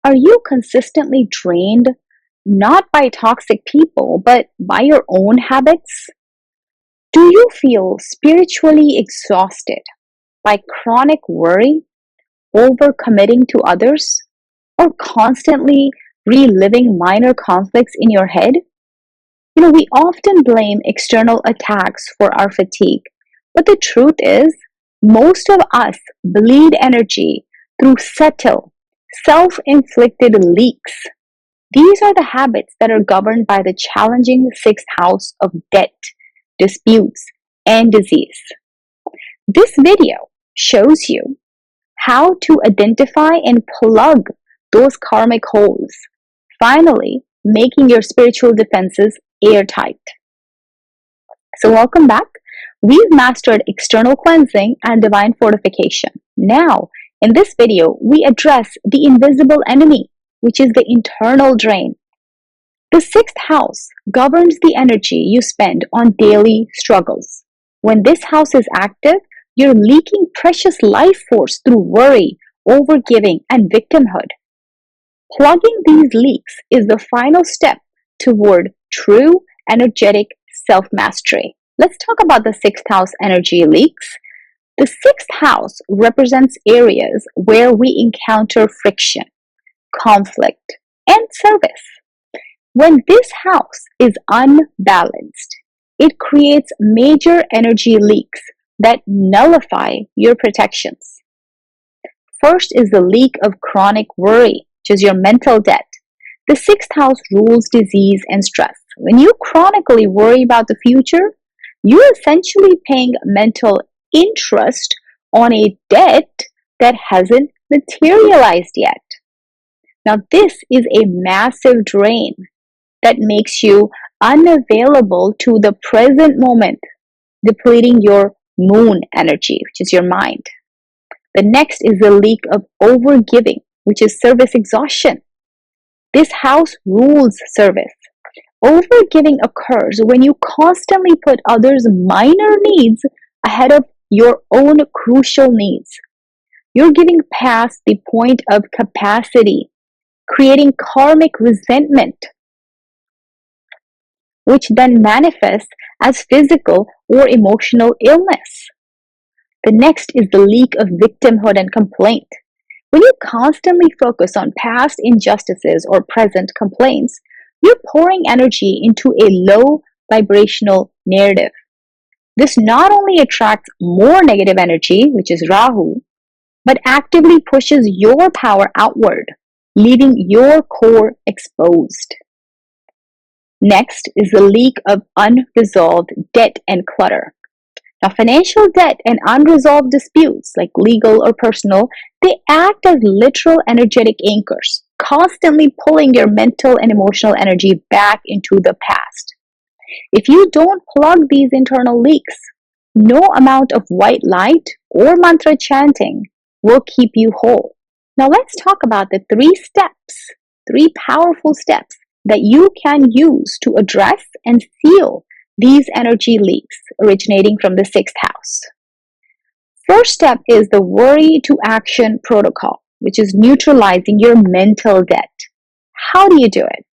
Are you consistently drained not by toxic people, but by your own habits? Do you feel spiritually exhausted by chronic worry, overcommitting to others, or constantly reliving minor conflicts in your head? We often blame external attacks for our fatigue, but the truth is, most of us bleed energy through subtle, self-inflicted leaks. These are the habits that are governed by the challenging sixth house of debt, disputes, and disease. This video shows you how to identify and plug those karmic holes, finally making your spiritual defenses airtight. So welcome back. We've mastered external cleansing and divine fortification. Now, in this video, we address the invisible enemy, which is the internal drain. The sixth house governs the energy you spend on daily struggles. When this house is active, you're leaking precious life force through worry, overgiving, and victimhood. Plugging these leaks is the final step toward true energetic self-mastery. Let's talk about the sixth house energy leaks. The sixth house represents areas where we encounter friction, conflict, and service. When this house is unbalanced, it creates major energy leaks that nullify your protections. First is the leak of chronic worry, which is your mental debt. The sixth house rules disease and stress. When you chronically worry about the future, you're essentially paying mental interest on a debt that hasn't materialized yet. Now, this is a massive drain that makes you unavailable to the present moment, depleting your moon energy, which is your mind. The next is the leak of overgiving, which is service exhaustion. This house rules service. Overgiving occurs when you constantly put others' minor needs ahead of your own crucial needs. You're giving past the point of capacity, creating karmic resentment, which then manifests as physical or emotional illness. The next is the leak of victimhood and complaint. When you constantly focus on past injustices or present complaints, you're pouring energy into a low vibrational narrative. This not only attracts more negative energy, which is Rahu, but actively pushes your power outward, leaving your core exposed. Next is the leak of unresolved debt and clutter. Now, financial debt and unresolved disputes, like legal or personal, they act as literal energetic anchors, constantly pulling your mental and emotional energy back into the past. If you don't plug these internal leaks, no amount of white light or mantra chanting will keep you whole. Now, let's talk about the three powerful steps that you can use to address and seal these energy leaks originating from the sixth house. First step is the worry to action protocol, which is neutralizing your mental debt. How do you do it?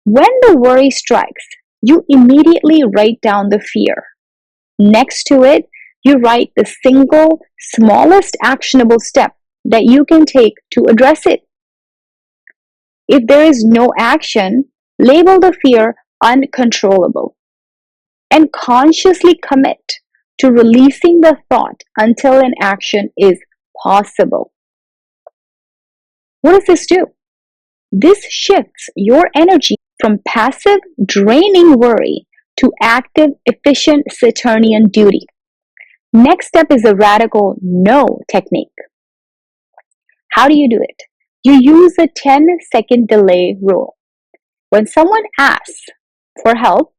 When the worry strikes, you immediately write down the fear. Next to it, you write the single smallest actionable step that you can take to address it. If there is no action, label the fear uncontrollable and consciously commit to releasing the thought until an action is possible. What does this do? This shifts your energy from passive, draining worry to active, efficient Saturnian duty. Next step is the radical no technique. How do you do it? You use the 10-second delay rule. When someone asks for help,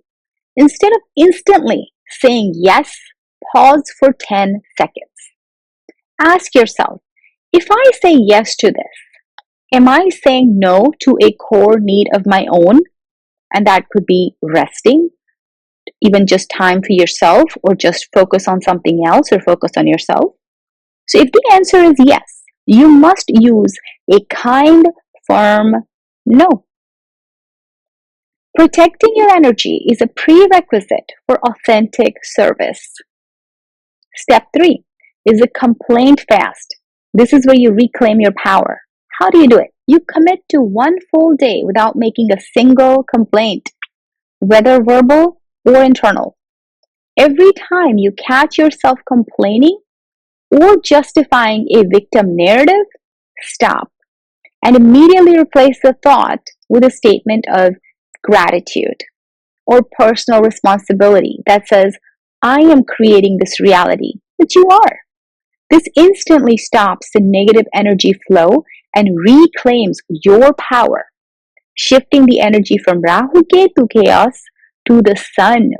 instead of instantly saying yes, pause for 10 seconds. Ask yourself, if I say yes to this, am I saying no to a core need of my own? And that could be resting, even just time for yourself, or just focus on something else or focus on yourself. So if the answer is yes, you must use a kind, firm no. Protecting your energy is a prerequisite for authentic service. Step 3 is a complaint fast. This is where you reclaim your power. How do you do it? You commit to one full day without making a single complaint, whether verbal or internal. Every time you catch yourself complaining or justifying a victim narrative, stop and immediately replace the thought with a statement of gratitude or personal responsibility that says, I am creating this reality, which you are. This instantly stops the negative energy flow and reclaims your power, shifting the energy from Rahu Ketu chaos to the sun,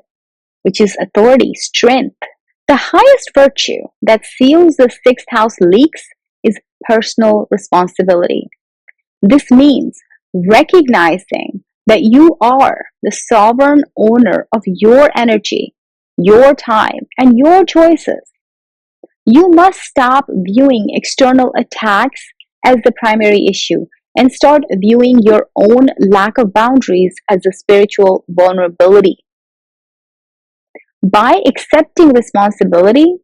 which is authority, strength. The highest virtue that seals the sixth house leaks is personal responsibility. This means recognizing that you are the sovereign owner of your energy, your time, and your choices. You must stop viewing external attacks as the primary issue and start viewing your own lack of boundaries as a spiritual vulnerability. By accepting responsibility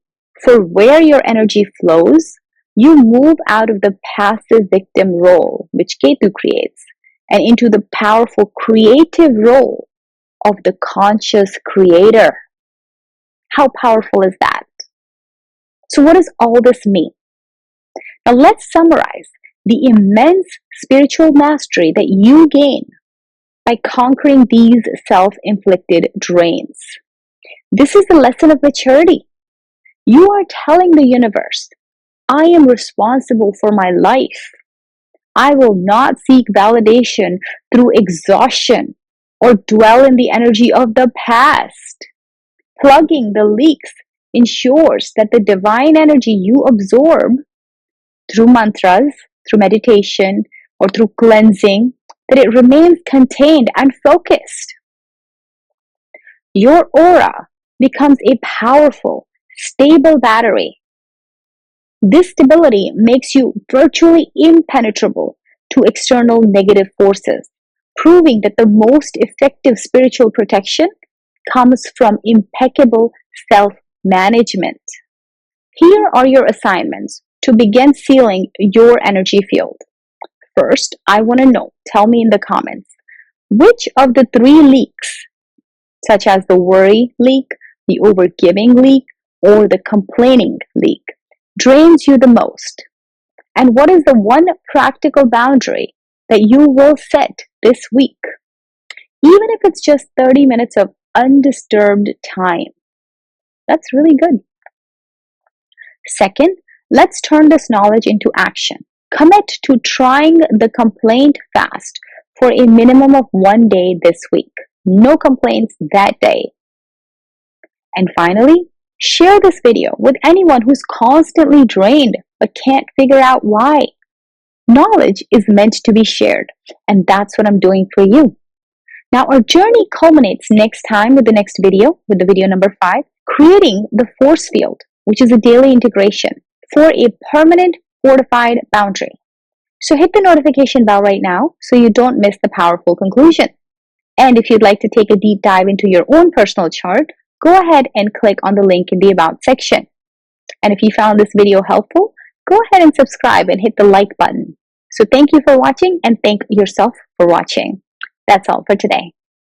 for where your energy flows, you move out of the passive victim role, which Ketu creates, and into the powerful creative role of the conscious creator. How powerful is that? So what does all this mean? Now let's summarize the immense spiritual mastery that you gain by conquering these self-inflicted drains. This is the lesson of maturity. You are telling the universe, I am responsible for my life. I will not seek validation through exhaustion or dwell in the energy of the past. Plugging the leaks ensures that the divine energy you absorb through mantras, through meditation, or through cleansing, that it remains contained and focused. Your aura becomes a powerful, stable battery. This stability makes you virtually impenetrable to external negative forces, proving that the most effective spiritual protection comes from impeccable self-management. Here are your assignments to begin sealing your energy field. First, I want to know, tell me in the comments, which of the 3 leaks, such as the worry leak, the overgiving leak, or the complaining leak, drains you the most? And what is the one practical boundary that you will set this week? Even if it's just 30 minutes of undisturbed time. That's really good. Second, let's turn this knowledge into action. Commit to trying the complaint fast for a minimum of 1 day this week. No complaints that day. And finally, share this video with anyone who's constantly drained but can't figure out why. Knowledge is meant to be shared, and that's what I'm doing for you. Now, our journey culminates next time with the next video, with the video number 5, creating the force field, which is a daily integration for a permanent fortified boundary. So hit the notification bell right now so you don't miss the powerful conclusion. And if you'd like to take a deep dive into your own personal chart, go ahead and click on the link in the About section. And if you found this video helpful, go ahead and subscribe and hit the like button. So thank you for watching, and thank yourself for watching. That's all for today.